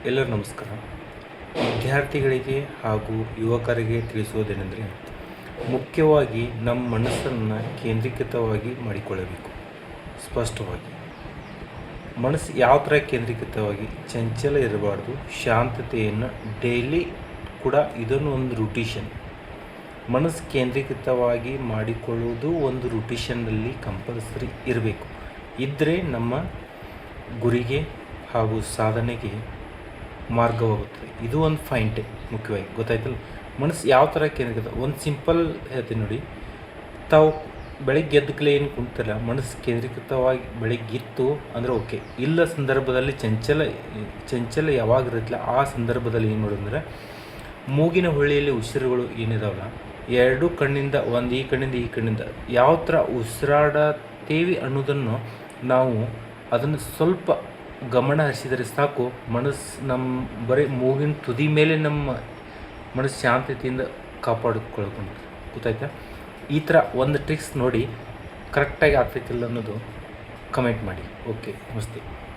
ಎಲ್ಲರೂ ನಮಸ್ಕಾರ. ವಿದ್ಯಾರ್ಥಿಗಳಿಗೆ ಹಾಗೂ ಯುವಕರಿಗೆ ತಿಳಿಸುವುದೇನೆಂದರೆ, ಮುಖ್ಯವಾಗಿ ನಮ್ಮ ಮನಸ್ಸನ್ನು ಕೇಂದ್ರೀಕೃತವಾಗಿ ಮಾಡಿಕೊಳ್ಳಬೇಕು. ಸ್ಪಷ್ಟವಾಗಿ ಮನಸ್ಸು ಯಾವ ಥರ ಕೇಂದ್ರೀಕೃತವಾಗಿ ಚಂಚಲ ಇರಬಾರ್ದು. ಶಾಂತತೆಯನ್ನು ಡೈಲಿ ಕೂಡ ಇದನ್ನು ಒಂದು ರೂಟೀಷನ್, ಮನಸ್ಸು ಕೇಂದ್ರೀಕೃತವಾಗಿ ಮಾಡಿಕೊಳ್ಳುವುದು ಒಂದು ರೂಟೀಷನ್ನಲ್ಲಿ ಕಂಪಲ್ಸರಿ ಇರಬೇಕು. ಇದ್ದರೆ ನಮ್ಮ ಗುರಿಗೆ ಹಾಗೂ ಸಾಧನೆಗೆ ಮಾರ್ಗವಾಗುತ್ತದೆ. ಇದು ಒಂದು ಫೈಂಟೆ ಮುಖ್ಯವಾಗಿ ಗೊತ್ತಾಯ್ತಲ್ಲ. ಮನಸ್ಸು ಯಾವ ಥರ ಕೇಂದ್ರೀಕೃತ, ಒಂದು ಸಿಂಪಲ್ ಹೇಳ್ತೀನಿ ನೋಡಿ. ತಾವು ಬೆಳಗ್ಗೆ ಎದ್ದಕ್ಕಲೇ ಏನು ಕುಂತಲ್ಲ, ಮನಸ್ಸು ಕೇಂದ್ರೀಕೃತವಾಗಿ ಬೆಳಗ್ಗೆ ಇತ್ತು ಅಂದರೆ ಓಕೆ. ಇಲ್ಲ ಸಂದರ್ಭದಲ್ಲಿ ಚಂಚಲ ಯಾವಾಗಿರುತ್ತಲ್ಲ, ಆ ಸಂದರ್ಭದಲ್ಲಿ ಏನು ಮಾಡೋದಂದ್ರೆ, ಮೂಗಿನ ಹೊಳ್ಳಿಯಲ್ಲಿ ಉಸಿರುಗಳು ಏನಿದಾವಲ್ಲ, ಎರಡು ಕಣ್ಣಿಂದ, ಒಂದು ಈ ಕಣ್ಣಿಂದ ಯಾವ ಥರ ಉಸಿರಾಡತೇವಿ ಅನ್ನೋದನ್ನು ನಾವು ಅದನ್ನು ಸ್ವಲ್ಪ ಗಮನ ಹರಿಸಿದರೆ ಸಾಕು. ಮನಸ್ಸು ನಮ್ಮ ಬರೀ ಮೂಗಿನ ತುದಿ ಮೇಲೆ ನಮ್ಮ ಮನಸ್ಸು ಶಾಂತತೆಯಿಂದ ಕಾಪಾಡಿಕೊಳ್ಳೋದು. ಗೊತ್ತಾಯ್ತಾ? ಈ ಥರ ಒಂದು ಟ್ರಿಕ್ಸ್ ನೋಡಿ, ಕರೆಕ್ಟಾಗಿ ಆಗ್ತೈತಿಲ್ಲ ಅನ್ನೋದು ಕಮೆಂಟ್ ಮಾಡಿ. ಓಕೆ, ನಮಸ್ತೆ.